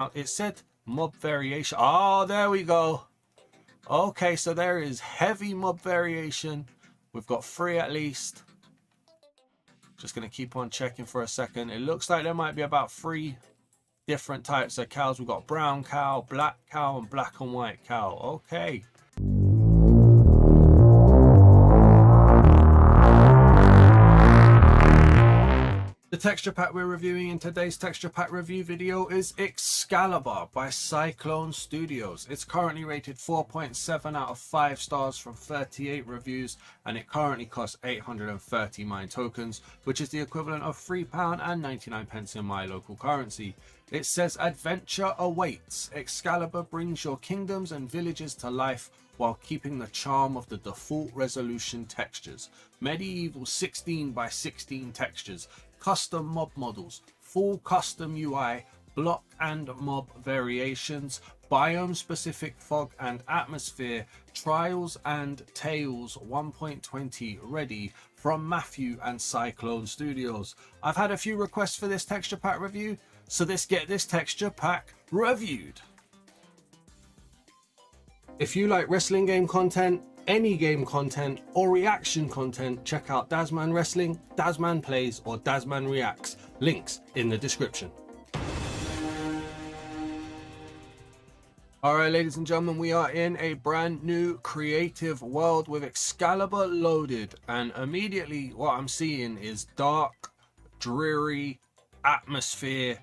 Now, it said mob variation. Oh, there we go. Okay, so there is heavy mob variation. We've got 3 at least. Just going to keep on checking for a second. It looks like there might be about 3 different types of cows. We've got brown cow, black cow, and black and white cow. Okay. The texture pack we're reviewing in today's texture pack review video is Excalibur by Syclone Studios. It's currently rated 4.7 out of 5 stars from 38 reviews, and it currently costs 830 mine tokens, which is the equivalent of £3.99 in my local currency. It says adventure awaits. Excalibur brings your kingdoms and villages to life while keeping the charm of the default resolution textures. Medieval 16 by 16 textures, custom mob models, full custom UI, block and mob variations, biome specific fog and atmosphere, trials and tales 1.20 ready from Matthew and Syclone Studios. I've had a few requests for this texture pack review, so let's get this texture pack reviewed. If you like wrestling game content, any game content, or reaction content, check out Dazman Wrestling, Dazman Plays, or Dazman Reacts. Links in the description. Alright, ladies and gentlemen, we are in a brand new creative world with Excalibur loaded, and immediately what I'm seeing is dark, dreary atmosphere.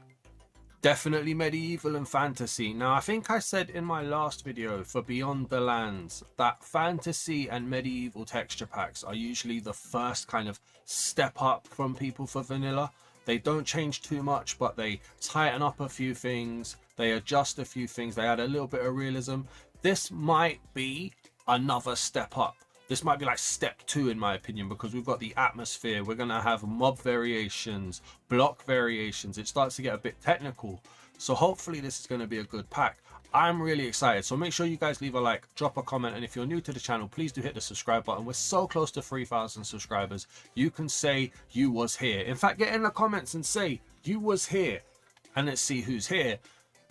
Definitely medieval and fantasy. Now, I think I said in my last video for Beyond the Lands that fantasy and medieval texture packs are usually the first kind of step up from people for vanilla. They don't change too much, but they tighten up a few things, they adjust a few things, they add a little bit of realism. This might be another step up. This might be like step 2 in my opinion, because we've got the atmosphere, we're going to have mob variations, block variations. It starts to get a bit technical. So hopefully this is going to be a good pack. I'm really excited. So make sure you guys leave a like, drop a comment, and if you're new to the channel, please do hit the subscribe button. We're so close to 3,000 subscribers. You can say you was here. In fact, get in the comments and say you was here, and let's see who's here.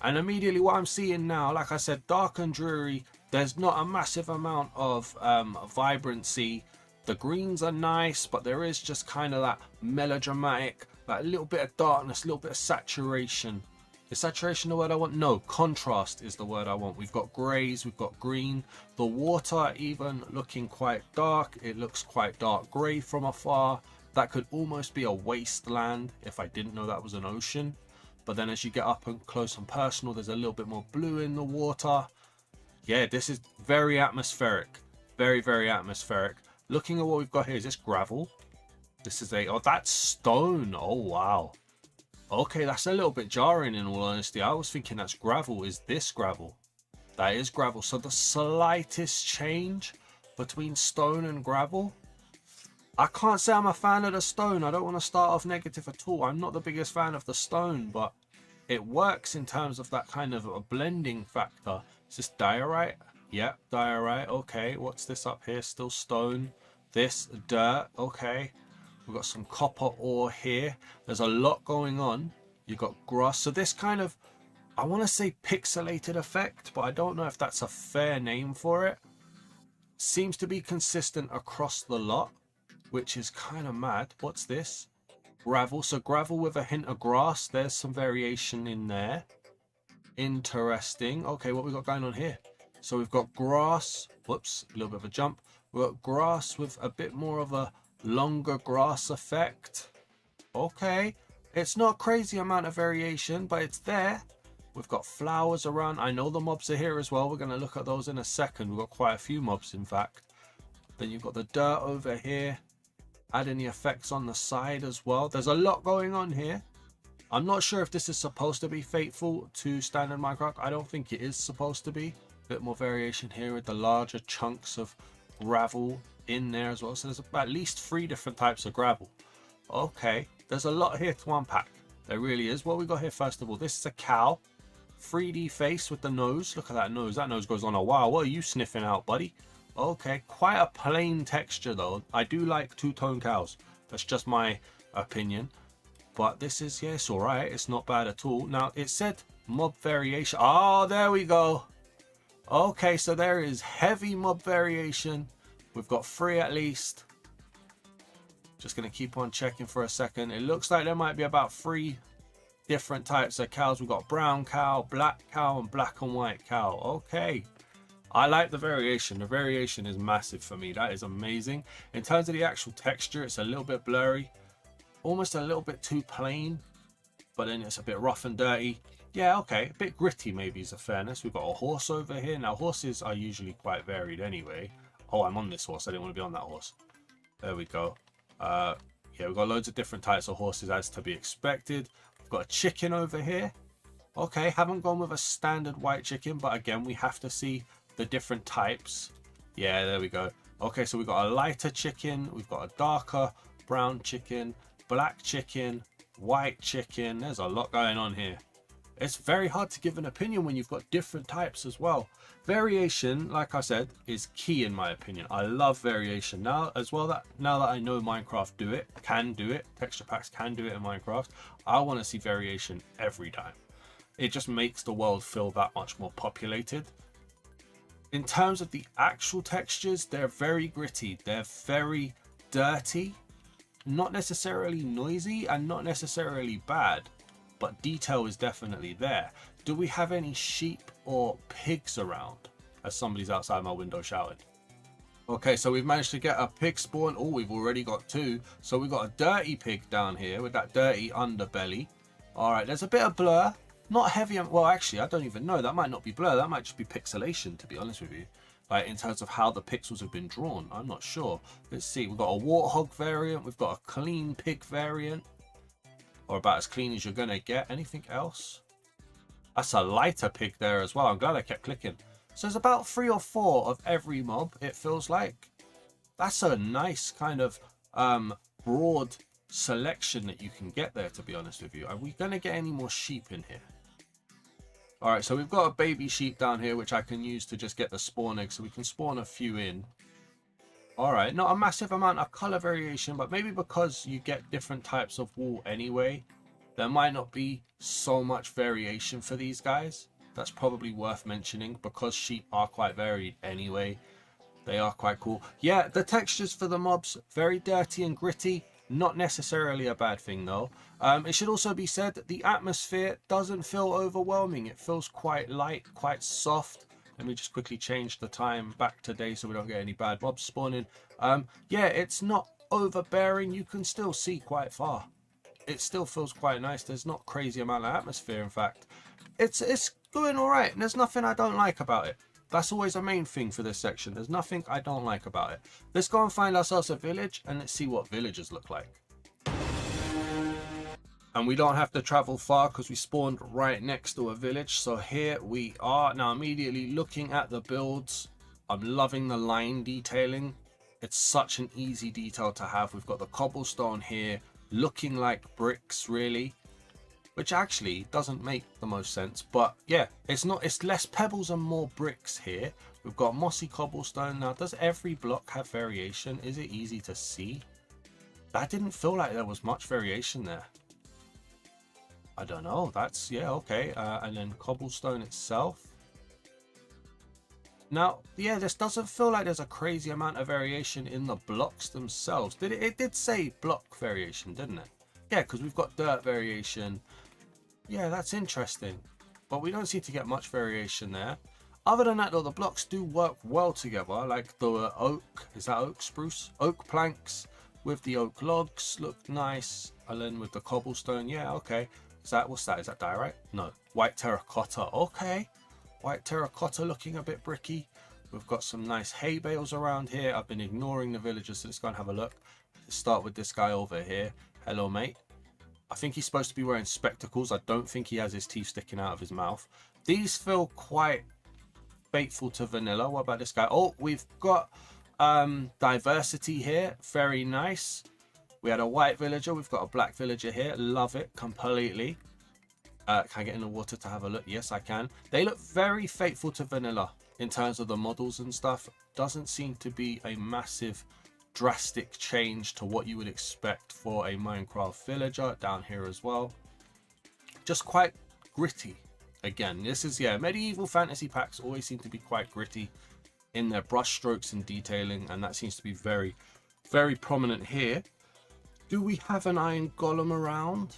And immediately what I'm seeing now, like I said, dark and dreary. There's not a massive amount of vibrancy. The greens are nice, but there is just kind of that melodramatic, like a little bit of darkness, a little bit of saturation. Is saturation the word I want? No, contrast is the word I want. We've got greys, we've got green. The water even looking quite dark. It looks quite dark grey from afar. That could almost be a wasteland if I didn't know that was an ocean. But then as you get up and close and personal, there's a little bit more blue in the water. Yeah, this is very atmospheric. Very, very atmospheric. Looking at what we've got here, is this gravel? This is oh, that's stone. Oh, wow. Okay, that's a little bit jarring in all honesty. I was thinking that's gravel. Is this gravel? That is gravel. So the slightest change between stone and gravel. I can't say I'm a fan of the stone. I don't want to start off negative at all. I'm not the biggest fan of the stone, but it works in terms of that kind of a blending factor. Is this diorite? Yep, diorite. Okay, what's this up here? Still stone. This, dirt. Okay. We've got some copper ore here. There's a lot going on. You've got grass. So this kind of, I want to say pixelated effect, but I don't know if that's a fair name for it. Seems to be consistent across the lot, which is kind of mad. What's this? Gravel. So gravel with a hint of grass. There's some variation in there. Interesting. Okay, what we got going on here? So we've got grass. Whoops, a little bit of a jump. We've got grass with a bit more of a longer grass effect. Okay, it's not a crazy amount of variation, but it's there. We've got flowers around. I know the mobs are here as well. We're going to look at those in a second. We've got quite a few mobs, in fact. Then you've got the dirt over here. Adding the effects on the side as well. There's a lot going on here. I'm not sure if this is supposed to be faithful to standard Minecraft. I don't think it is supposed to be. A bit more variation here with the larger chunks of gravel in there as well. So there's at least 3 different types of gravel. Okay, there's a lot here to unpack. There really is. What we got here first of all, this is a cow. 3D face with the nose. Look at that nose. That nose goes on a while. What are you sniffing out, buddy? Okay, quite a plain texture though. I do like two-tone cows. That's just my opinion. But this is, yeah, it's alright. It's not bad at all. Now, it said Mob variation. Oh, there we go. Okay, so there is heavy mob variation. We've got 3 at least. Just going to keep on checking for a second. It looks like there might be about 3 different types of cows. We've got brown cow, black cow, and black and white cow. Okay. I like the variation. The variation is massive for me. That is amazing. In terms of the actual texture, it's a little bit blurry. Almost a little bit too plain. But then it's a bit rough and dirty. Yeah, okay. A bit gritty maybe is a fairness. We've got a horse over here. Now, horses are usually quite varied anyway. Oh, I'm on this horse. I didn't want to be on that horse. There we go. Yeah, we've got loads of different types of horses as to be expected. We've got a chicken over here. Okay, haven't gone with a standard white chicken, but again, we have to see the different types. Yeah, there we go. Okay, so we've got a lighter chicken. We've got a darker brown chicken, black chicken, white chicken. There's a lot going on here. It's very hard to give an opinion when you've got different types as well. Variation, like I said, is key in my opinion. I love variation now as well. Now that I know Minecraft can do it, texture packs can do it in Minecraft, I want to see variation every time. It just makes the world feel that much more populated. In terms of the actual textures, they're very gritty. They're very dirty, not necessarily noisy and not necessarily bad. But detail is definitely there. Do we have any sheep or pigs around? As somebody's outside my window shouting. Okay, so we've managed to get a pig spawn. Oh, we've already got 2. So we've got a dirty pig down here with that dirty underbelly. All right, there's a bit of blur. Not heavy. Well, actually, I don't even know. That might not be blur. That might just be pixelation, to be honest with you. Like, in terms of how the pixels have been drawn. I'm not sure. Let's see. We've got a warthog variant. We've got a clean pig variant. Or about as clean as you're going to get. Anything else? That's a lighter pig there as well. I'm glad I kept clicking. So there's about 3 or 4 of every mob, it feels like. That's a nice kind of broad selection that you can get there, to be honest with you. Are we going to get any more sheep in here? Alright, so we've got a baby sheep down here, which I can use to just get the spawn eggs. So we can spawn a few in. Alright, not a massive amount of color variation, but maybe because you get different types of wool anyway, there might not be so much variation for these guys. That's probably worth mentioning because sheep are quite varied anyway. They are quite cool. Yeah, the textures for the mobs, very dirty and gritty. Not necessarily a bad thing though. It should also be said that the atmosphere doesn't feel overwhelming. It feels quite light, quite soft. Let me just quickly change the time back to day so we don't get any bad mobs spawning. Yeah, it's not overbearing. You can still see quite far. It still feels quite nice. There's not crazy amount of atmosphere, in fact. It's going all right. And there's nothing I don't like about it. That's always a main thing for this section. There's nothing I don't like about it. Let's go and find ourselves a village and let's see what villagers look like. And we don't have to travel far because we spawned right next to a village. So here we are. Now immediately looking at the builds. I'm loving the line detailing. It's such an easy detail to have. We've got the cobblestone here looking like bricks really. Which actually doesn't make the most sense. But yeah, it's less pebbles and more bricks here. We've got mossy cobblestone. Now does every block have variation? Is it easy to see? That didn't feel like there was much variation there. I don't know. That's, yeah, okay. And then cobblestone itself. Now, yeah, this doesn't feel like there's a crazy amount of variation in the blocks themselves. It did say block variation, didn't it? Yeah, because we've got dirt variation. Yeah, that's interesting. But we don't seem to get much variation there. Other than that, though, the blocks do work well together. Like the oak, is that oak spruce? Oak planks with the oak logs look nice. And then with the cobblestone, yeah, okay. What's that? Is that diorite? No. White terracotta. Okay. White terracotta looking a bit bricky. We've got some nice hay bales around here. I've been ignoring the villagers, so let's go and have a look. Let's start with this guy over here. Hello, mate. I think he's supposed to be wearing spectacles. I don't think he has his teeth sticking out of his mouth. These feel quite faithful to vanilla. What about this guy? Oh, we've got diversity here. Very nice. We had a white villager. We've got a black villager here. Love it completely. Can I get in the water to have a look? Yes, I can. They look very faithful to vanilla in terms of the models and stuff. Doesn't seem to be a massive drastic change to what you would expect for a Minecraft villager down here as well. Just quite gritty Again, this is, yeah, medieval fantasy packs always seem to be quite gritty in their brush strokes and detailing, and that seems to be very, very prominent here. Do we have an iron golem around?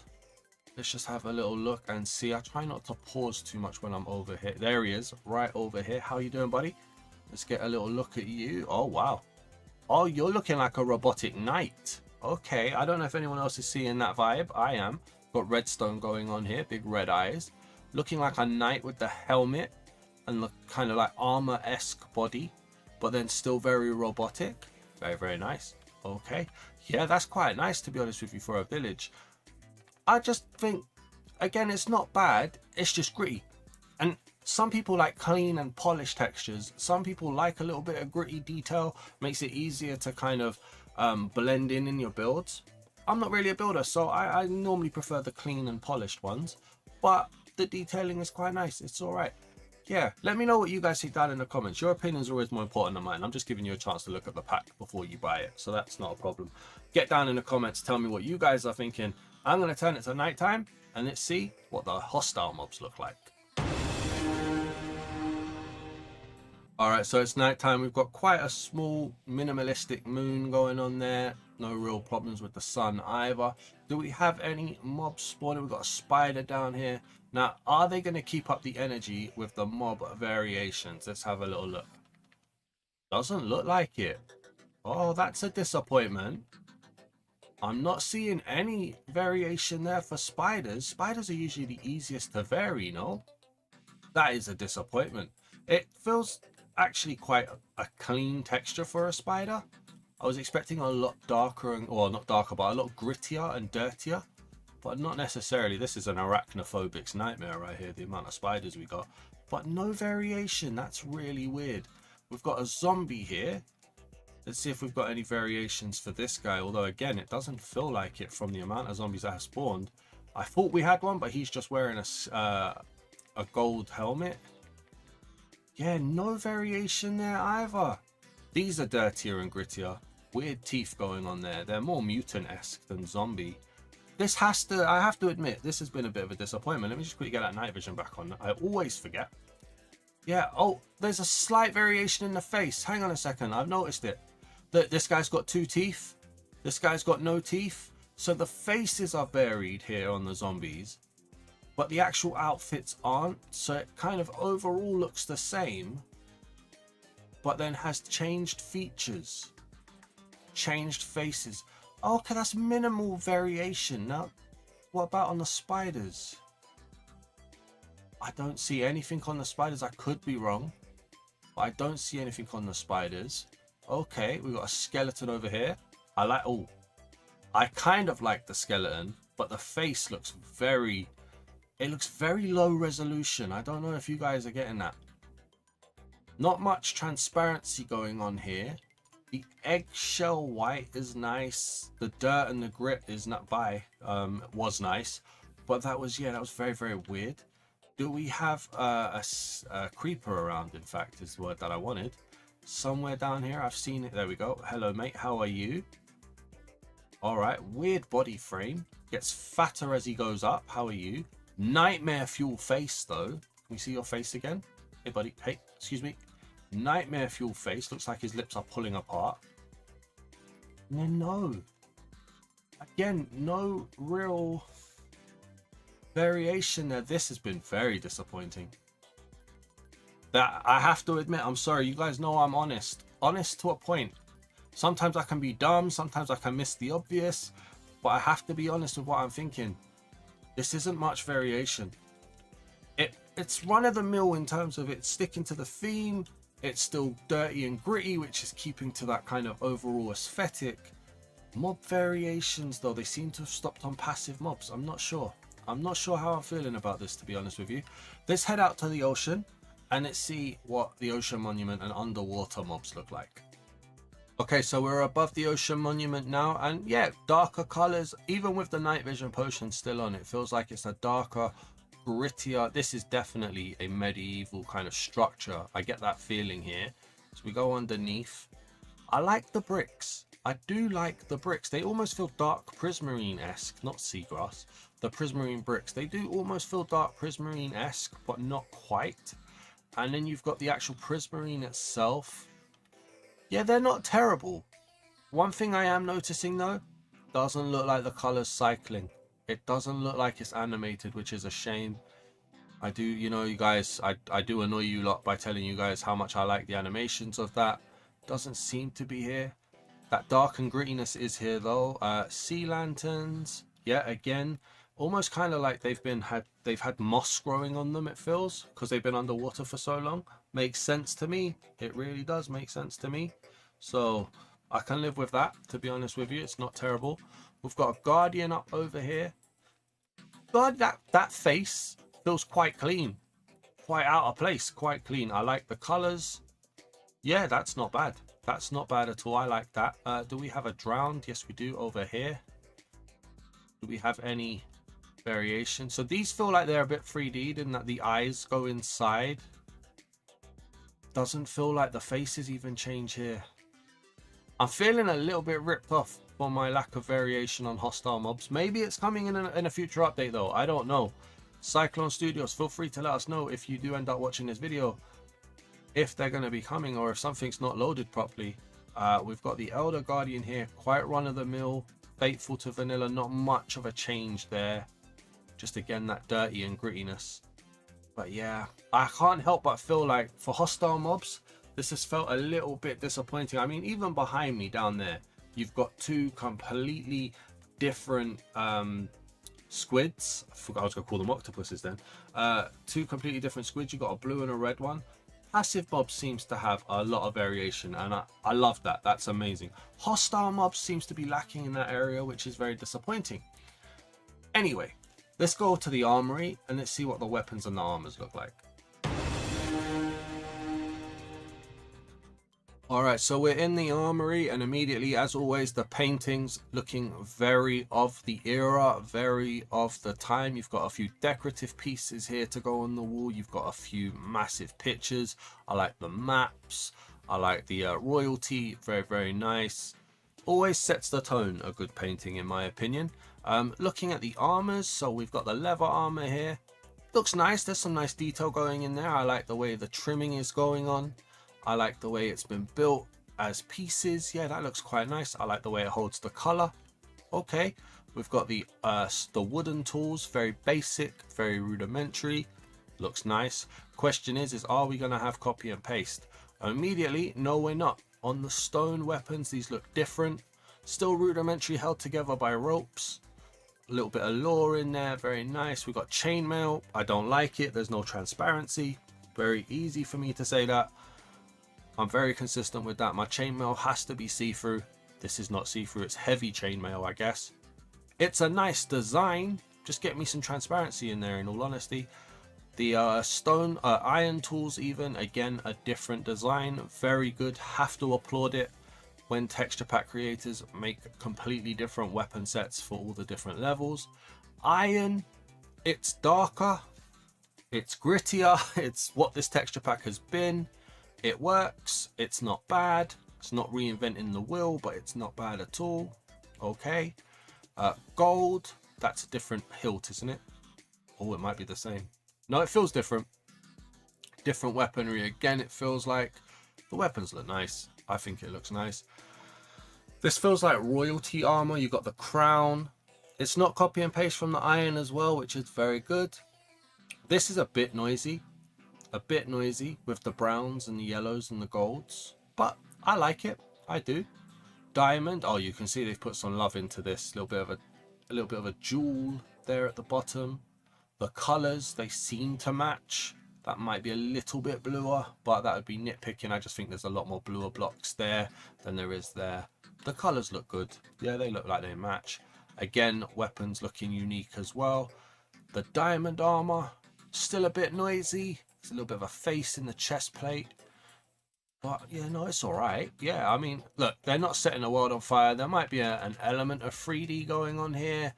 Let's just have a little look and see. I try not to pause too much when I'm over here. There he is, right over here. How you doing, buddy? Let's get a little look at you. Oh, wow. Oh, you're looking like a robotic knight. Okay, I don't know if anyone else is seeing that vibe. I am. Got redstone going on here, big red eyes. Looking like a knight with the helmet and the kind of like armor-esque body, but then still very robotic. Very, very nice. Okay. Yeah, that's quite nice, to be honest with you, for a village. I just think, again, it's not bad. It's just gritty. And some people like clean and polished textures. Some people like a little bit of gritty detail. Makes it easier to kind of blend in your builds. I'm not really a builder, so I normally prefer the clean and polished ones. But the detailing is quite nice. It's all right. Yeah, let me know what you guys think down in the comments. Your opinion is always more important than mine. I'm just giving you a chance to look at the pack before you buy it, so that's not a problem. Get down in the comments, tell me what you guys are thinking. I'm going to turn it to nighttime, and let's see what the hostile mobs look like. Alright, so it's nighttime. We've got quite a small, minimalistic moon going on there. No real problems with the sun either. Do we have any mobs spawning? We've got a spider down here. Now, are they going to keep up the energy with the mob variations? Let's have a little look. Doesn't look like it. Oh, that's a disappointment. I'm not seeing any variation there for spiders. Spiders are usually the easiest to vary, no? That is a disappointment. It feels actually quite a clean texture for a spider. I was expecting a lot darker, and, well, not darker, but a lot grittier and dirtier. But not necessarily. This is an arachnophobic's nightmare right here, the amount of spiders we got. But no variation. That's really weird. We've got a zombie here. Let's see if we've got any variations for this guy. Although, again, it doesn't feel like it from the amount of zombies that have spawned. I thought we had one, but he's just wearing a gold helmet. Yeah, no variation there either. These are dirtier and grittier. Weird teeth going on there. They're more mutant-esque than zombie. This has to, I have to admit, this has been a bit of a disappointment. Let me just quickly get that night vision back on. I always forget. Yeah, oh, there's a slight variation in the face. Hang on a second, I've noticed it. This guy's got 2 teeth. This guy's got no teeth. So the faces are varied here on the zombies, but the actual outfits aren't. So it kind of overall looks the same, but then has changed features, changed faces. Okay, that's minimal variation. Now, what about on the spiders? I don't see anything on the spiders. I could be wrong, but I don't see anything on the spiders. Okay, we've got a skeleton over here. I like, oh, I kind of like the skeleton, but the face looks very, it looks very low resolution. I don't know if you guys are getting that. Not much transparency going on here. The eggshell white is nice. The dirt and the grit is not was nice, but that was, yeah, that was very, very weird. Do we have a creeper around? In fact, is the word that I wanted. Somewhere down here, I've seen it. There we go. Hello, mate. How are you? All right. Weird body frame. Gets fatter as he goes up. How are you? Nightmare fuel face, though. Can we see your face again? Hey, buddy. Hey, excuse me. Nightmare fuel face. Looks like his lips are pulling apart. No. Again, no real variation there. This has been very disappointing. That I have to admit, I'm sorry. You guys know I'm honest. Honest to a point. Sometimes I can be dumb. Sometimes I can miss the obvious. But I have to be honest with what I'm thinking. This isn't much variation. It's run-of-the-mill in terms of it sticking to the theme. It's still dirty and gritty, which is keeping to that kind of overall aesthetic. Mob variations, though, they seem to have stopped on passive mobs. I'm not sure. I'm not sure how I'm feeling about this, to be honest with you. Let's head out to the ocean and let's see what the ocean monument and underwater mobs look like. Okay, so we're above the ocean monument now, and yeah, darker colors. Even with the night vision potion still on, it feels like it's a darker, grittier. This is definitely a medieval kind of structure. I get that feeling here. So we go underneath. I like the bricks. I do like the bricks. They almost feel dark prismarine-esque, not seagrass. The prismarine bricks, they do almost feel dark prismarine-esque, but not quite. And then you've got the actual prismarine itself. Yeah, they're not terrible. One thing I am noticing though, doesn't look like the colors cycling. It doesn't look like it's animated, which is a shame. I do, you know, you guys, I do annoy you lot by telling you guys how much I like the animations of that. Doesn't seem to be here. That dark and grittiness is here though. Sea lanterns, yeah, again, almost kind of like they've had moss growing on them, it feels, because they've been underwater for so long. Makes sense to me. It really does make sense to me. So I can live with that, to be honest with you. It's not terrible. We've got a guardian up over here. God, that face feels quite clean, quite out of place, quite clean. I like the colors. Yeah, that's not bad. That's not bad at all. I like that. Do we have a drowned? Yes, we do over here. Do we have any variation? So these feel like they're a bit 3D'd in that the eyes go inside. Doesn't feel like the faces even change here. I'm feeling a little bit ripped off for my lack of variation on hostile mobs. Maybe it's coming in a future update though. I don't know. Syclone Studios, feel free to let us know if you do end up watching this video, if they're going to be coming or if something's not loaded properly. We've got the Elder Guardian here, quite run-of-the-mill, faithful to vanilla, not much of a change there. Just again that dirty and grittiness. But yeah, I can't help but feel like for hostile mobs, this has felt a little bit disappointing. I mean, even behind me down there, you've got two completely different squids. I forgot I was going to call them octopuses then. Two completely different squids. You've got a blue and a red one. Passive mobs seems to have a lot of variation, and I love that. That's amazing. Hostile mobs seems to be lacking in that area, which is very disappointing. Anyway, let's go to the armory and let's see what the weapons and the armors look like. Alright, so we're in the armory, and immediately, as always, the paintings looking very of the era, very of the time. You've got a few decorative pieces here to go on the wall. You've got a few massive pictures. I like the maps. I like the royalty. Very, very nice. Always sets the tone, a good painting in my opinion. Looking at the armors, so we've got the leather armor here. Looks nice. There's some nice detail going in there. I like the way the trimming is going on. I like the way it's been built as pieces. Yeah, that looks quite nice. I like the way it holds the color. Okay, we've got the wooden tools, very basic, very rudimentary. Looks nice. Question is are we going to have copy and paste? Immediately, no, we're not. On the stone weapons, these look different. Still rudimentary, held together by ropes. A little bit of lore in there, very nice. We've got chainmail. I don't like it. There's no transparency. Very easy for me to say that. I'm very consistent with that. My chainmail has to be see-through. This is not see-through, it's heavy chainmail, I guess. It's a nice design. Just get me some transparency in there, in all honesty. The iron tools even, again, a different design. Very good, have to applaud it when texture pack creators make completely different weapon sets for all the different levels. Iron, it's darker, it's grittier, it's what this texture pack has been. It works, it's not bad, it's not reinventing the wheel, but it's not bad at all. Okay, gold, that's a different hilt, isn't it? Oh, it might be the same. No, it feels different. Different weaponry again, it feels like. The weapons look nice. I think it looks nice. This feels like royalty armor. You got the crown. It's not copy and paste from the iron as well, which is very good. This is a bit noisy. A bit noisy with the browns and the yellows and the golds, but I like it. I do. Diamond. Oh, you can see they've put some love into this. A little bit of a jewel there at the bottom. The colors, they seem to match. That might be a little bit bluer, but that would be nitpicking. I just think there's a lot more bluer blocks there than there is there. The colors look good. Yeah, they look like they match. Again, weapons looking unique as well. The diamond armor, still a bit noisy. There's a little bit of a face in the chest plate. But yeah, no, it's alright. Yeah, I mean, look, they're not setting the world on fire. There might be an element of 3D going on here.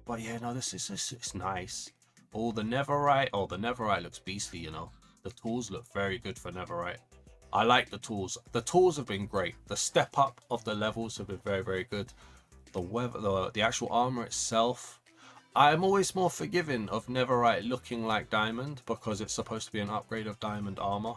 But yeah, no, it's nice. Oh, the netherite. Oh, the netherite looks beastly, you know. The tools look very good for netherite. I like the tools. The tools have been great. The step up of the levels have been very, very good. The weather, the actual armor itself. I'm always more forgiving of Netherite looking like diamond because it's supposed to be an upgrade of diamond armor.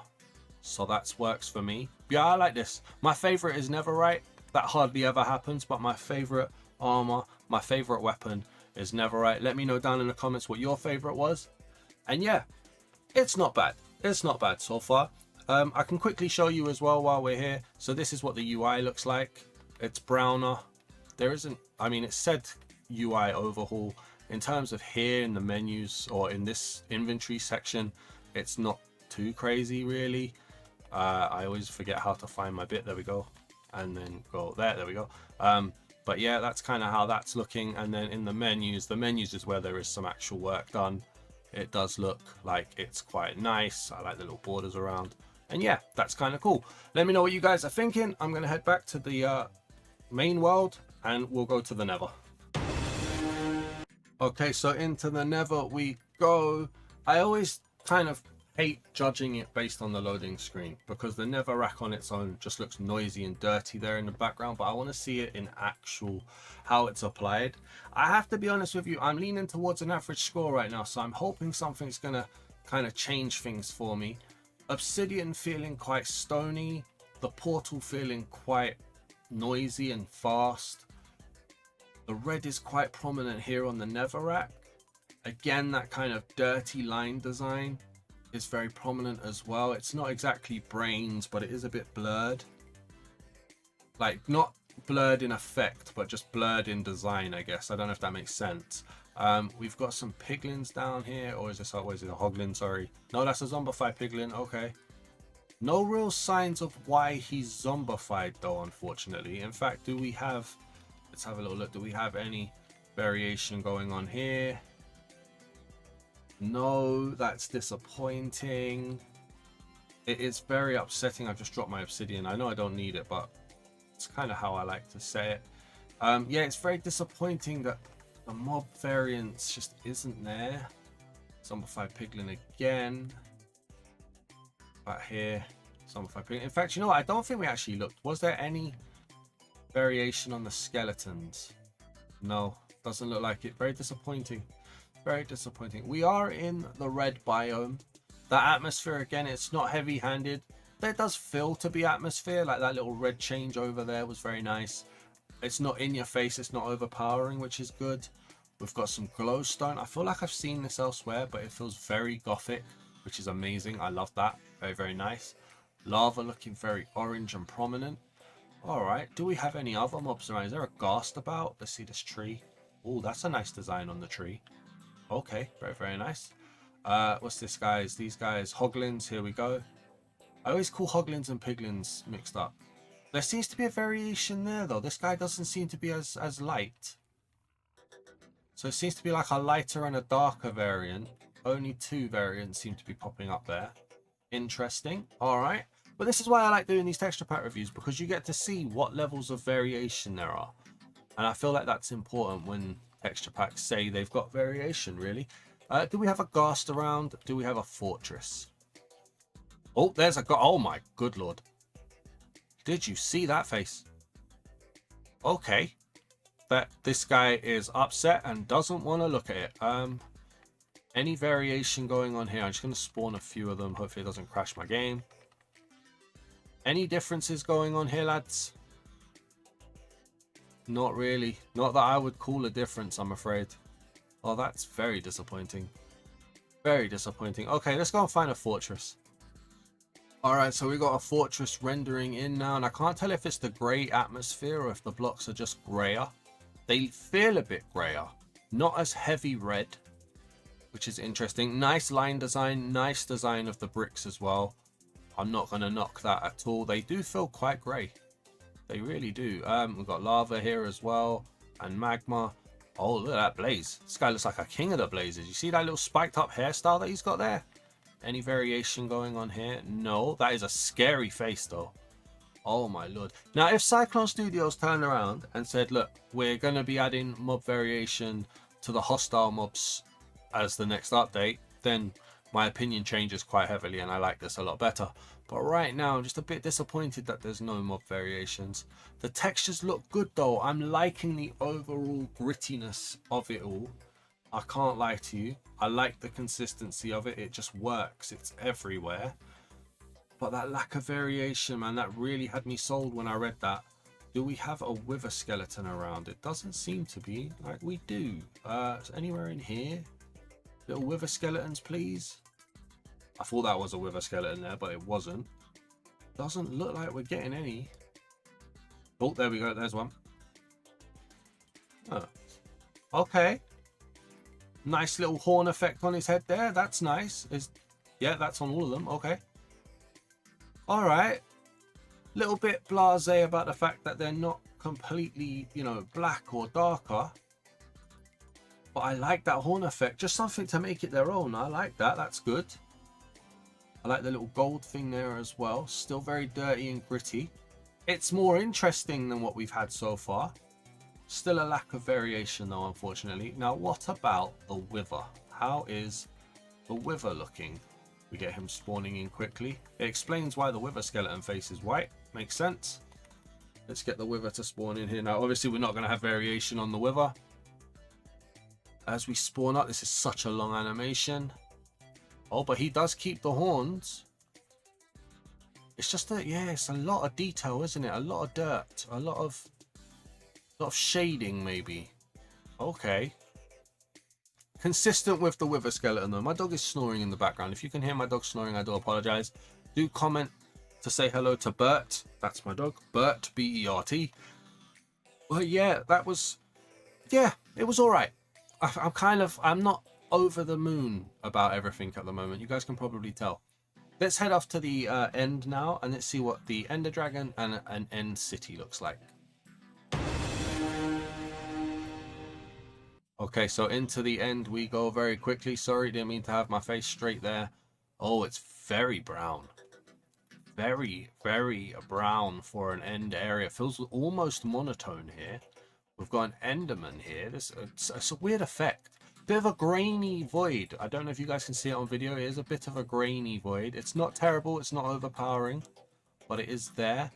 So that works for me. Yeah, I like this. My favorite is Netherite. That hardly ever happens, but my favorite armor, my favorite weapon is Netherite. Let me know down in the comments what your favorite was. And yeah, it's not bad. It's not bad so far. I can quickly show you as well while we're here. So this is what the UI looks like. It's browner. There isn't, I mean, it said UI overhaul. In terms of here in the menus or in this inventory section, it's not too crazy really. I always forget how to find my bit. There we go. And then go there. There we go. But yeah, that's kind of how that's looking. And then in the menus is where there is some actual work done. It does look like it's quite nice. I like the little borders around. And yeah, that's kind of cool. Let me know what you guys are thinking. I'm going to head back to the main world and we'll go to the Nether. Okay, so into the Nether we go. I always kind of hate judging it based on the loading screen because the Nether rack on its own just looks noisy and dirty there in the background, but I want to see it in actual how it's applied. I have to be honest with you, I'm leaning towards an average score right now, so I'm hoping something's gonna kind of change things for me. Obsidian feeling quite stony, the portal feeling quite noisy and fast. The red is quite prominent here on the Nether rack. Again, that kind of dirty line design is very prominent as well. It's not exactly brains, but it is a bit blurred. Like, not blurred in effect, but just blurred in design, I guess. I don't know if that makes sense. We've got some piglins down here, or is this, or is it a hoglin? Sorry. No, that's a zombified piglin. Okay. No real signs of why he's zombified, though, unfortunately. In fact, do we have... Let's have a little look. Do we have any variation going on here? No, that's disappointing. It is very upsetting. I've just dropped my obsidian. I know I don't need it, but it's kind of how I like to say it. Yeah, it's very disappointing that the mob variance just isn't there. Zombified piglin again. Back here, zombified piglin. In fact, you know what? I don't think we actually looked. Was there any variation on the skeletons? No, doesn't look like it. Very disappointing. Very disappointing. We are in the red biome. That atmosphere, again, it's not heavy-handed. There does feel to be atmosphere. Like that little red change over there was very nice. It's not in your face. It's not overpowering, which is good. We've got some glowstone. I feel like I've seen this elsewhere, but it feels very gothic, which is amazing. I love that. Very, very nice. Lava looking very orange and prominent. Alright, do we have any other mobs around? Is there a ghast about? Let's see this tree. Oh, that's a nice design on the tree. Okay, very, very nice. What's this, guys? These guys, hoglins, here we go. I always call hoglins and piglins mixed up. There seems to be a variation there, though. This guy doesn't seem to be as light. So it seems to be like a lighter and a darker variant. Only two variants seem to be popping up there. Interesting. Alright. But this is why I like doing these texture pack reviews, because you get to see what levels of variation there are. And I feel like that's important when texture packs say they've got variation, really. Do we have a ghast around? Do we have a fortress? Oh, there's a... Oh my good lord. Did you see that face? Okay. This guy is upset and doesn't want to look at it. Any variation going on here? I'm just going to spawn a few of them. Hopefully it doesn't crash my game. Any differences going on here, lads? Not really. Not that I would call a difference, I'm afraid. Oh, that's very disappointing. Very disappointing. Okay, let's go and find a fortress. Alright, so we got a fortress rendering in now, and I can't tell if it's the grey atmosphere or if the blocks are just greyer. They feel a bit greyer. Not as heavy red, which is interesting. Nice line design. Nice design of the bricks as well. I'm not going to knock that at all. They do feel quite grey. They really do. We've got lava here as well. And magma. Oh, look at that blaze. This guy looks like a king of the blazes. You see that little spiked up hairstyle that he's got there? Any variation going on here? No. That is a scary face, though. Oh, my lord. Now, if Syclone Studios turned around and said, look, we're going to be adding mob variation to the hostile mobs as the next update, then my opinion changes quite heavily and I like this a lot better. But right now, I'm just a bit disappointed that there's no mob variations. The textures look good though. I'm liking the overall grittiness of it all. I can't lie to you. I like the consistency of it. It just works. It's everywhere. But that lack of variation, man, that really had me sold when I read that. Do we have a wither skeleton around? It doesn't seem to be. Like, we do. Is anywhere in here? Little wither skeletons, please. I thought that was a wither skeleton there, but it wasn't. Doesn't look like we're getting any. Oh, there we go. There's one. Oh. Okay. Nice little horn effect on his head there. That's nice. Yeah, that's on all of them. Okay. All right. Little bit blasé about the fact that they're not completely, you know, black or darker. But I like that horn effect. Just something to make it their own. I like that. That's good. I like the little gold thing there as well. Still very dirty and gritty. It's more interesting than what we've had so far. Still a lack of variation though, unfortunately. Now, what about the wither? How is the wither looking? We get him spawning in quickly. It explains why the wither skeleton face is white. Makes sense. Let's get the wither to spawn in here. Now, obviously, we're not going to have variation on the wither. As we spawn up, this is such a long animation. Oh, but he does keep the horns. It's just that, yeah, it's a lot of detail, isn't it? A lot of dirt. A lot of shading, maybe. Okay. Consistent with the wither skeleton, though. My dog is snoring in the background. If you can hear my dog snoring, I do apologize. Do comment to say hello to Bert. That's my dog. Bert, B-E-R-T. Well, yeah, that was... Yeah, it was all right. I'm not over the moon about everything at the moment. You guys can probably tell. Let's head off to the end now, and let's see what the Ender Dragon and an End City looks like. Okay, so into the end we go very quickly. Sorry, didn't mean to have my face straight there. Oh, it's very brown. Very, very brown for an end area. It feels almost monotone here. We've got an Enderman here. It's a weird effect. Bit of a grainy void. I don't know if you guys can see it on video. It is a bit of a grainy void. It's not terrible. It's not overpowering. But it is there.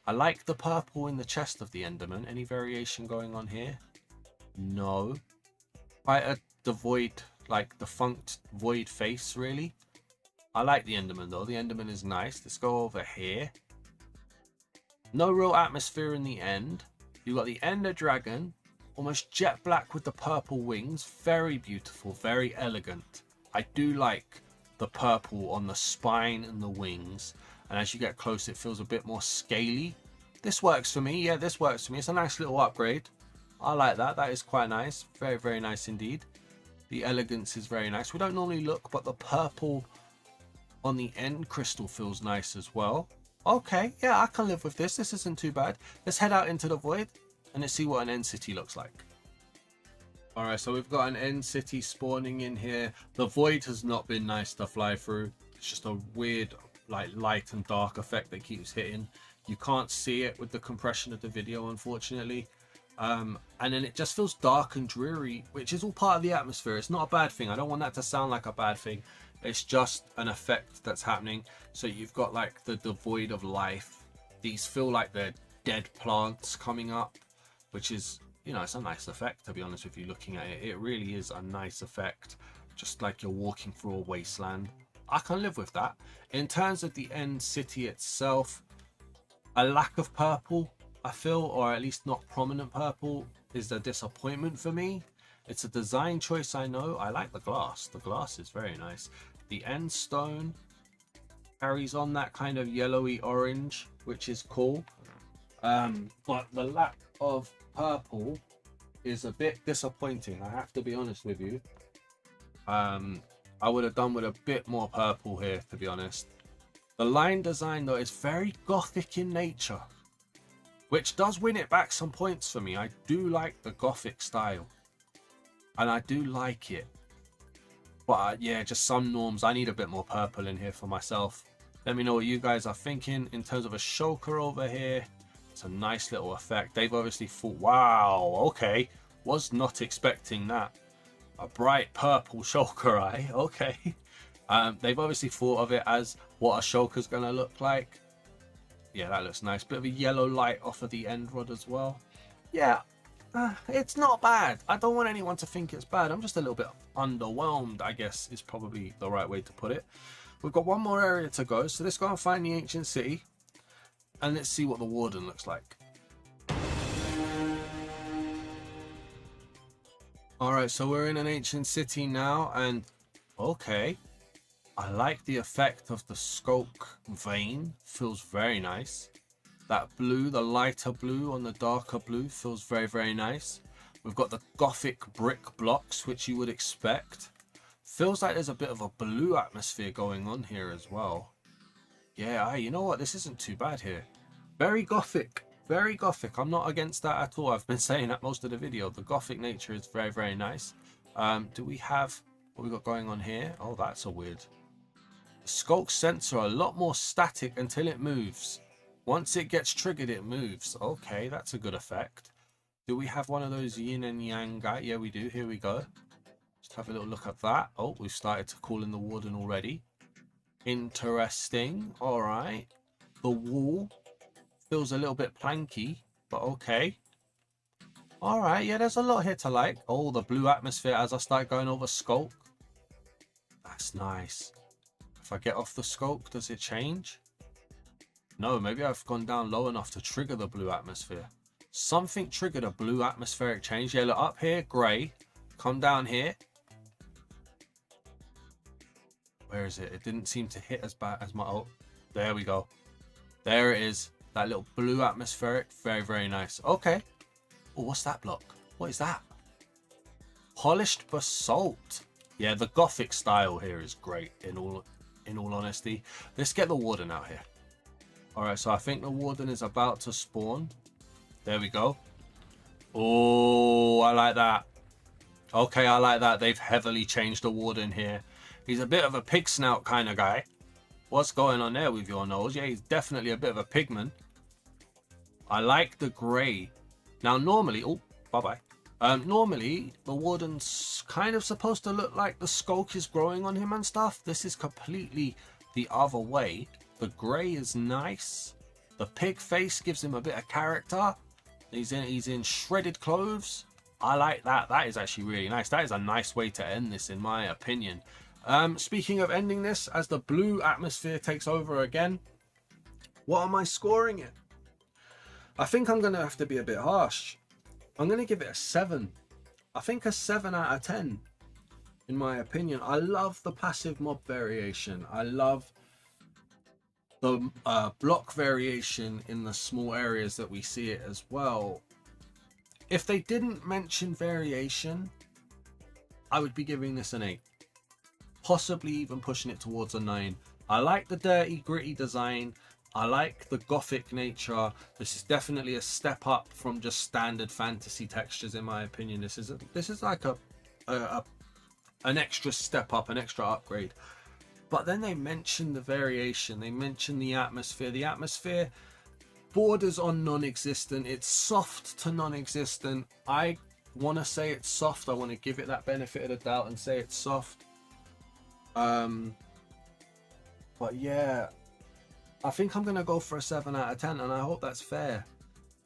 I like the purple in the chest of the Enderman. Any variation going on here? No. Quite the void, like defunct void face, really. I like the Enderman though. The Enderman is nice. Let's go over here. No real atmosphere in the end. You've got the Ender Dragon, almost jet black with the purple wings. Very beautiful, very elegant. I do like the purple on the spine and the wings. And as you get close, it feels a bit more scaly. This works for me. Yeah, this works for me. It's a nice little upgrade. I like that. That is quite nice. Very, very nice indeed. The elegance is very nice. We don't normally look, but the purple on the end crystal feels nice as well. Okay, yeah, I can live with this. This isn't too bad. Let's head out into the void and let's see what an end city looks like. Alright, so we've got an end city spawning in here. The void has not been nice to fly through. It's just a weird, like, light and dark effect that keeps hitting. You can't see it with the compression of the video, unfortunately. And then it just feels dark and dreary, which is all part of the atmosphere. It's not a bad thing. I don't want that to sound like a bad thing. It's just an effect that's happening. So you've got like the void of life. These feel like they're dead plants coming up, which is, you know, it's a nice effect, to be honest with you, looking at it. It really is a nice effect, just like you're walking through a wasteland. I can live with that. In terms of the end city itself, a lack of purple, I feel, or at least not prominent purple, is a disappointment for me. It's a design choice, I know. I like the glass. The glass is very nice. The end stone carries on that kind of yellowy orange, which is cool. But the lack of purple is a bit disappointing, I have to be honest with you. I would have done with a bit more purple here, to be honest. The line design, though, is very gothic in nature, which does win it back some points for me. I do like the gothic style, and I do like it. But yeah, just some norms. I need a bit more purple in here for myself. Let me know what you guys are thinking in terms of a shulker over here. It's a nice little effect. They've obviously thought, wow, okay, was not expecting that. A bright purple shulker eye, okay. They've obviously thought of it as what a shulker's going to look like. Yeah, that looks nice. Bit of a yellow light off of the end rod as well. Yeah, it's not bad. I don't want anyone to think it's bad. I'm just a little bit underwhelmed, I guess is probably the right way to put it. We've got one more area to go, so let's go and find the ancient city and let's see what the Warden looks like. Alright, so we're in an ancient city now, and okay, I like the effect of the skulk vein. Feels very nice. That blue, the lighter blue on the darker blue, feels very, very nice. We've got the gothic brick blocks, which you would expect. Feels like there's a bit of a blue atmosphere going on here as well. Yeah, you know what? This isn't too bad here. Very gothic. Very gothic. I'm not against that at all. I've been saying that most of the video. The gothic nature is very, very nice. Do we have what we got going on here? Oh, that's a weird. The skulk sensor are a lot more static until it moves. Once it gets triggered, it moves. Okay, that's a good effect. Do we have one of those yin and yang guy? Yeah, we do. Here we go. Just have a little look at that. Oh, we've started to call in the Warden already. Interesting. All right. The wall feels a little bit planky, but okay. All right. Yeah, there's a lot here to like. Oh, the blue atmosphere as I start going over skulk. That's nice. If I get off the skulk, does it change? No, maybe I've gone down low enough to trigger the blue atmosphere. Something triggered a blue atmospheric change. Yeah, look up here, grey. Come down here. Where is it? It didn't seem to hit as bad as my... Oh, there we go. There it is. That little blue atmospheric. Very, very nice. Okay. Oh, what's that block? What is that? Polished basalt. Yeah, the gothic style here is great in all honesty. Let's get the Warden out here. Alright, so I think the Warden is about to spawn. There we go. Oh, I like that. Okay, I like that. They've heavily changed the Warden here. He's a bit of a pig snout kind of guy. What's going on there with your nose? Yeah, he's definitely a bit of a pigman. I like the grey. Now, normally... Oh, bye-bye. Normally, the Warden's kind of supposed to look like the skulk is growing on him and stuff. This is completely the other way. The grey is nice. The pig face gives him a bit of character. He's in shredded clothes. I like that. That is actually really nice. That is a nice way to end this, in my opinion. Speaking of ending this, as the blue atmosphere takes over again, what am I scoring it? I think I'm going to have to be a bit harsh. I'm going to give it a 7. I think a 7 out of 10, in my opinion. I love the passive mob variation. I love the block variation in the small areas that we see it as well. If they didn't mention variation, I would be giving this an 8. Possibly even pushing it towards a 9. I like the dirty, gritty design. I like the gothic nature. This is definitely a step up from just standard fantasy textures, in my opinion. This is like an extra step up, an extra upgrade. But then they mention the variation. They mention the atmosphere. The atmosphere borders on non-existent. It's soft to non-existent. I want to say it's soft. I want to give it that benefit of the doubt and say it's soft. But yeah, I think I'm going to go for a 7 out of 10, and I hope that's fair.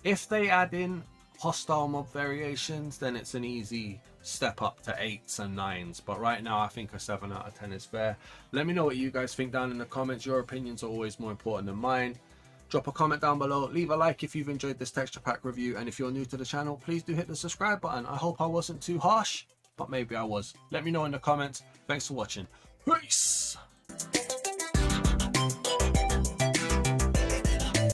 If they add in hostile mob variations, then it's an easy step up to 8s and 9s. But right now, I think a 7 out of 10 is fair. Let me know what you guys think down in the comments. Your opinions are always more important than mine. Drop a comment down below. Leave a like if you've enjoyed this texture pack review. And if you're new to the channel, please do hit the subscribe button. I hope I wasn't too harsh, but maybe I was. Let me know in the comments. Thanks for watching. Peace!